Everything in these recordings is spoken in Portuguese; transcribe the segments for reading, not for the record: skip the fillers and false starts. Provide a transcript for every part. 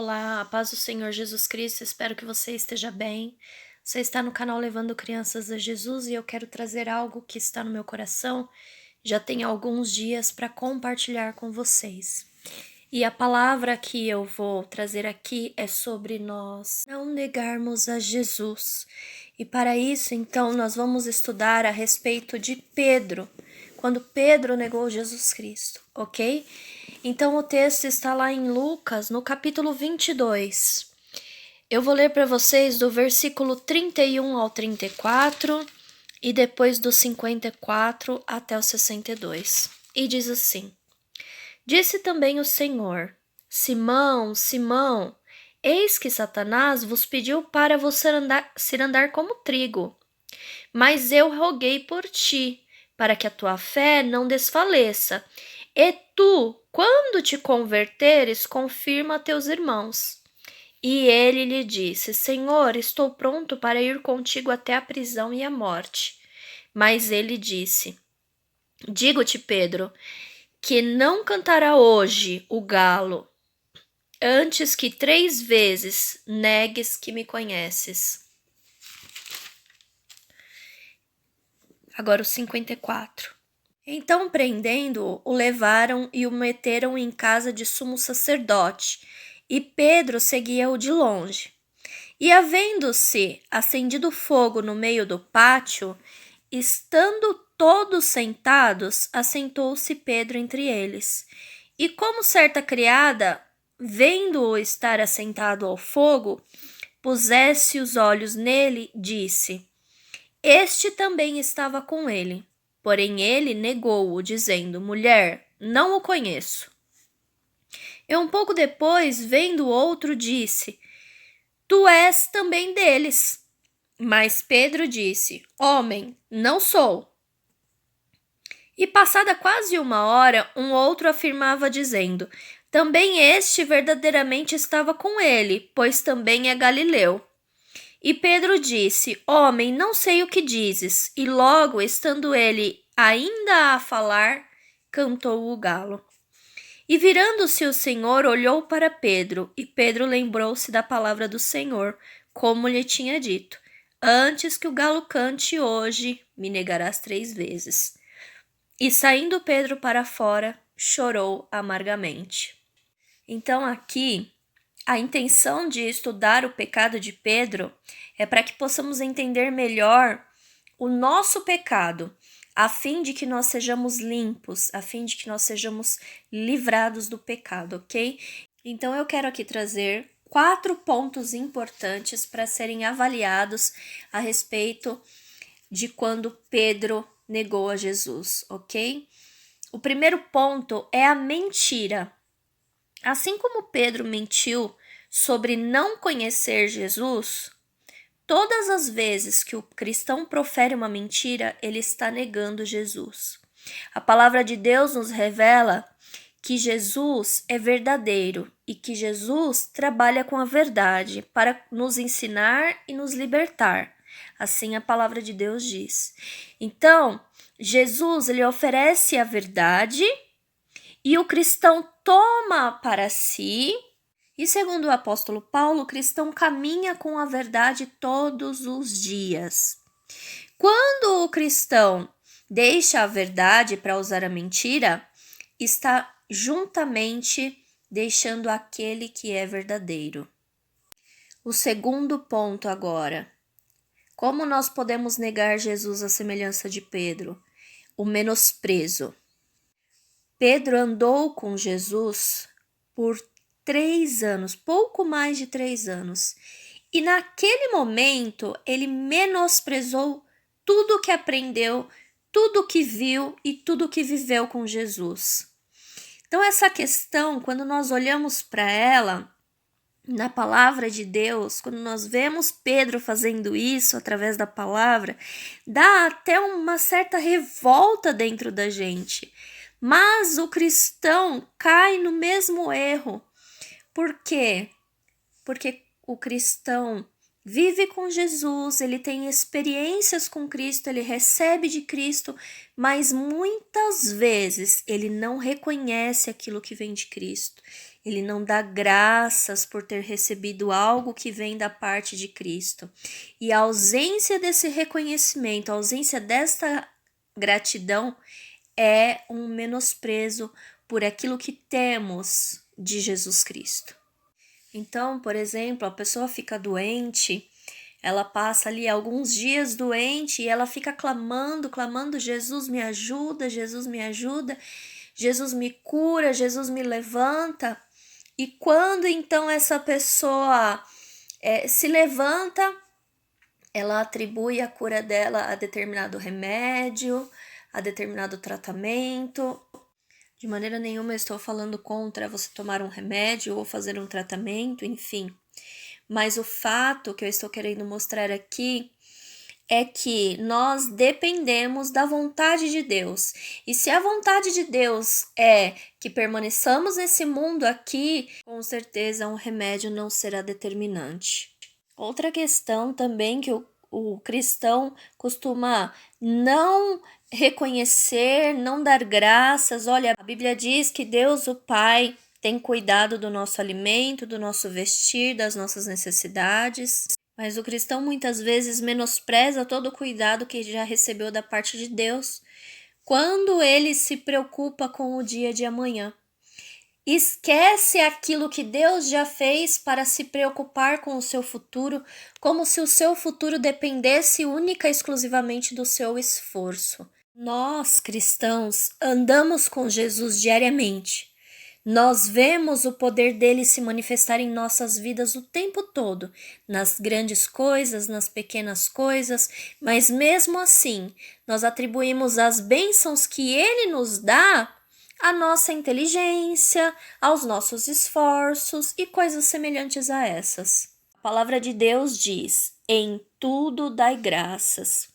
Olá, a paz do Senhor Jesus Cristo, espero que você esteja bem. Você está no canal Levando Crianças a Jesus e eu quero trazer algo que está no meu coração já tem alguns dias para compartilhar com vocês. E a palavra que eu vou trazer aqui é sobre nós não negarmos a Jesus. E para isso, então, nós vamos estudar a respeito de Pedro, quando Pedro negou Jesus Cristo, ok? Então, o texto está lá em Lucas, no capítulo 22. Eu vou ler para vocês do versículo 31 ao 34 e depois do 54 até o 62. E diz assim: Disse também o Senhor: Simão, Simão, eis que Satanás vos pediu para você andar como trigo. Mas eu roguei por ti, para que a tua fé não desfaleça. E tu, quando te converteres, confirma a teus irmãos. E ele lhe disse: Senhor, estou pronto para ir contigo até a prisão e a morte. Mas ele disse: Digo-te, Pedro, que não cantará hoje o galo, antes que 3 vezes negues que me conheces. Agora o 54. Então, prendendo-o, o levaram e o meteram em casa de sumo sacerdote, e Pedro seguia-o de longe. E havendo-se acendido fogo no meio do pátio, estando todos sentados, assentou-se Pedro entre eles. E como certa criada, vendo-o estar assentado ao fogo, pusesse os olhos nele, disse: Este também estava com ele. Porém ele negou-o, dizendo: Mulher, não o conheço. E um pouco depois, vendo o outro, disse: Tu és também deles. Mas Pedro disse: Homem, não sou. E passada quase 1 hora, um outro afirmava, dizendo: Também este verdadeiramente estava com ele, pois também é galileu. E Pedro disse: Homem, não sei o que dizes. E logo, estando ele ainda a falar, cantou o galo. E virando-se o Senhor, olhou para Pedro, e Pedro lembrou-se da palavra do Senhor, como lhe tinha dito: Antes que o galo cante hoje, me negarás 3 vezes. E saindo Pedro para fora, chorou amargamente. Então aqui, a intenção de estudar o pecado de Pedro é para que possamos entender melhor o nosso pecado, a fim de que nós sejamos limpos, a fim de que nós sejamos livrados do pecado, ok? Então eu quero aqui trazer 4 pontos importantes para serem avaliados a respeito de quando Pedro negou a Jesus, ok? O primeiro ponto é a mentira. Assim como Pedro mentiu sobre não conhecer Jesus, todas as vezes que o cristão profere uma mentira, ele está negando Jesus. A palavra de Deus nos revela que Jesus é verdadeiro e que Jesus trabalha com a verdade para nos ensinar e nos libertar. Assim a palavra de Deus diz. Então, Jesus ele oferece a verdade e o cristão toma para si. E segundo o apóstolo Paulo, o cristão caminha com a verdade todos os dias. Quando o cristão deixa a verdade para usar a mentira, está juntamente deixando aquele que é verdadeiro. O segundo ponto agora. Como nós podemos negar Jesus à semelhança de Pedro? O menosprezo. Pedro andou com Jesus por 3 anos, pouco mais de 3 anos. E naquele momento, ele menosprezou tudo que aprendeu, tudo que viu e tudo que viveu com Jesus. Então, essa questão, quando nós olhamos para ela, na palavra de Deus, quando nós vemos Pedro fazendo isso através da palavra, dá até uma certa revolta dentro da gente. Mas o cristão cai no mesmo erro. Por quê? Porque o cristão vive com Jesus, ele tem experiências com Cristo, ele recebe de Cristo, mas muitas vezes ele não reconhece aquilo que vem de Cristo. ele não dá graças por ter recebido algo que vem da parte de Cristo. E a ausência desse reconhecimento, a ausência desta gratidão é um menosprezo por aquilo que temos de Jesus Cristo. Então, por exemplo, a pessoa fica doente, ela passa ali alguns dias doente e ela fica clamando, Jesus me ajuda, Jesus me ajuda, Jesus me cura, Jesus me levanta. E quando então essa pessoa se levanta, ela atribui a cura dela a determinado remédio, a determinado tratamento. De maneira nenhuma eu estou falando contra você tomar um remédio ou fazer um tratamento, enfim. Mas o fato que eu estou querendo mostrar aqui é que nós dependemos da vontade de Deus. E se a vontade de Deus é que permaneçamos nesse mundo aqui, com certeza um remédio não será determinante. Outra questão também que o cristão costuma não reconhecer, não dar graças. Olha, a Bíblia diz que Deus, o Pai, tem cuidado do nosso alimento, do nosso vestir, das nossas necessidades. Mas o cristão muitas vezes menospreza todo o cuidado que já recebeu da parte de Deus quando ele se preocupa com o dia de amanhã. Esquece aquilo que Deus já fez para se preocupar com o seu futuro, como se o seu futuro dependesse única e exclusivamente do seu esforço. Nós, cristãos, andamos com Jesus diariamente. Nós vemos o poder dele se manifestar em nossas vidas o tempo todo, nas grandes coisas, nas pequenas coisas, mas mesmo assim, nós atribuímos as bênçãos que ele nos dá à nossa inteligência, aos nossos esforços e coisas semelhantes a essas. A palavra de Deus diz: em tudo dai graças.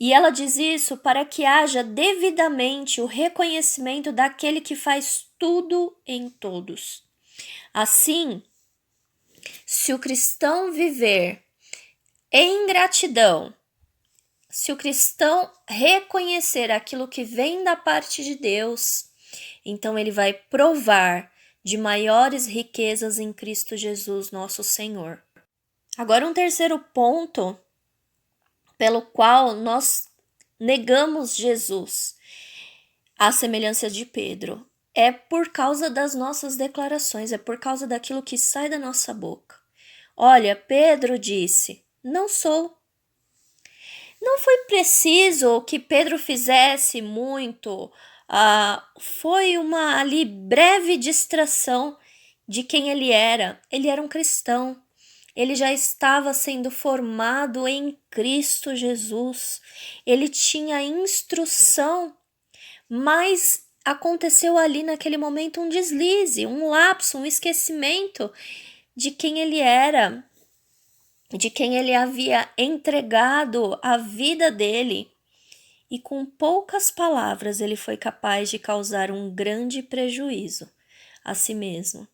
E ela diz isso para que haja devidamente o reconhecimento daquele que faz tudo em todos. Assim, se o cristão viver em gratidão, se o cristão reconhecer aquilo que vem da parte de Deus, então ele vai provar de maiores riquezas em Cristo Jesus, nosso Senhor. Agora, um terceiro ponto pelo qual nós negamos Jesus, à semelhança de Pedro, é por causa das nossas declarações, é por causa daquilo que sai da nossa boca. Olha, Pedro disse: não sou. Não foi preciso que Pedro fizesse muito, foi uma ali breve distração de quem ele era. Ele era um cristão. Ele já estava sendo formado em Cristo Jesus. Ele tinha instrução, mas aconteceu ali naquele momento um deslize, um lapso, um esquecimento de quem ele era, de quem ele havia entregado a vida dele. E com poucas palavras ele foi capaz de causar um grande prejuízo a si mesmo.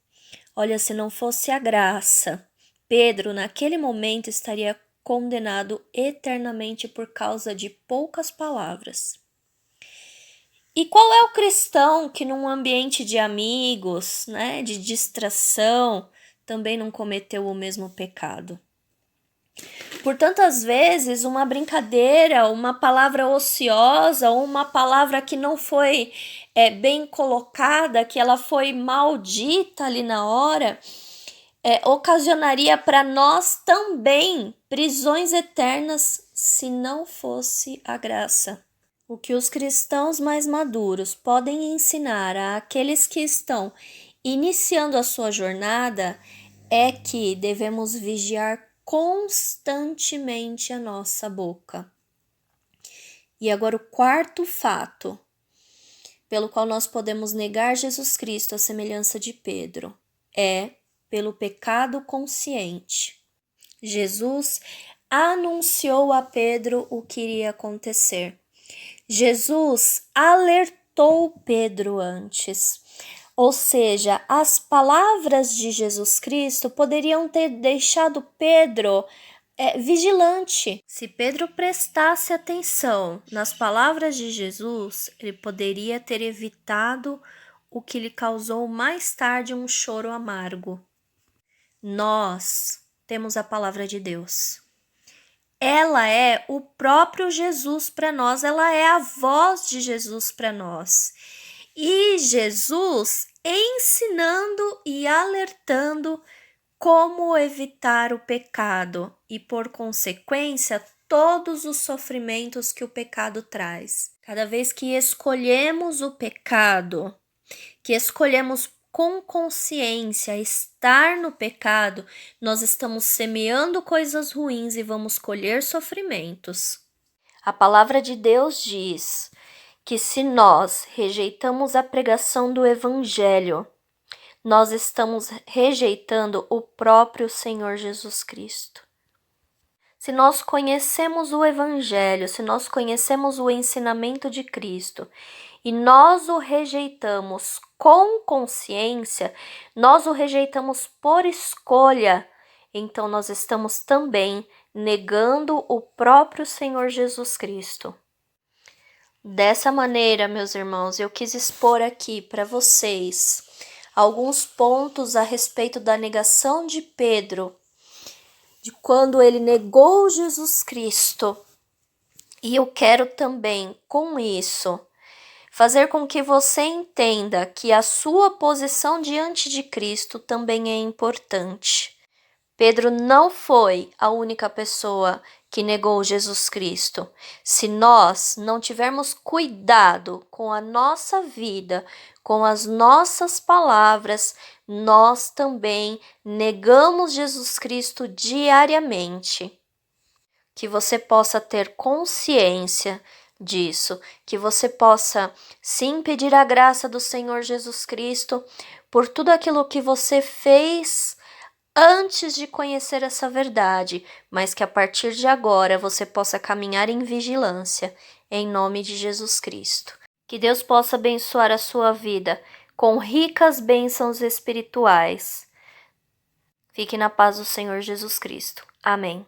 Olha, se não fosse a graça, Pedro, naquele momento, estaria condenado eternamente por causa de poucas palavras. E qual é o cristão que num ambiente de amigos, né, de distração, também não cometeu o mesmo pecado? Por tantas vezes, uma brincadeira, uma palavra ociosa, ou uma palavra que não foi bem colocada, que ela foi maldita ali na hora, ocasionaria para nós também prisões eternas se não fosse a graça. O que os cristãos mais maduros podem ensinar àqueles que estão iniciando a sua jornada é que devemos vigiar constantemente a nossa boca. E agora o quarto fato pelo qual nós podemos negar Jesus Cristo à semelhança de Pedro é pelo pecado consciente. Jesus anunciou a Pedro o que iria acontecer. Jesus alertou Pedro antes. Ou seja, as palavras de Jesus Cristo poderiam ter deixado Pedro vigilante. Se Pedro prestasse atenção nas palavras de Jesus, ele poderia ter evitado o que lhe causou mais tarde um choro amargo. Nós temos a palavra de Deus. Ela é o próprio Jesus para nós, ela é a voz de Jesus para nós. E Jesus ensinando e alertando como evitar o pecado e, por consequência, todos os sofrimentos que o pecado traz. Cada vez que escolhemos o pecado, que escolhemos com consciência estar no pecado, nós estamos semeando coisas ruins e vamos colher sofrimentos. A palavra de Deus diz que se nós rejeitamos a pregação do Evangelho, nós estamos rejeitando o próprio Senhor Jesus Cristo. Se nós conhecemos o Evangelho, se nós conhecemos o ensinamento de Cristo e nós o rejeitamos com consciência, nós o rejeitamos por escolha, então nós estamos também negando o próprio Senhor Jesus Cristo. Dessa maneira, meus irmãos, eu quis expor aqui para vocês alguns pontos a respeito da negação de Pedro, de quando ele negou Jesus Cristo. E eu quero também, com isso, fazer com que você entenda que a sua posição diante de Cristo também é importante. Pedro não foi a única pessoa que negou Jesus Cristo. Se nós não tivermos cuidado com a nossa vida, com as nossas palavras, nós também negamos Jesus Cristo diariamente. Que você possa ter consciência disso, que você possa sim pedir a graça do Senhor Jesus Cristo por tudo aquilo que você fez antes de conhecer essa verdade, mas que a partir de agora você possa caminhar em vigilância, em nome de Jesus Cristo. Que Deus possa abençoar a sua vida com ricas bênçãos espirituais. Fique na paz do Senhor Jesus Cristo. Amém.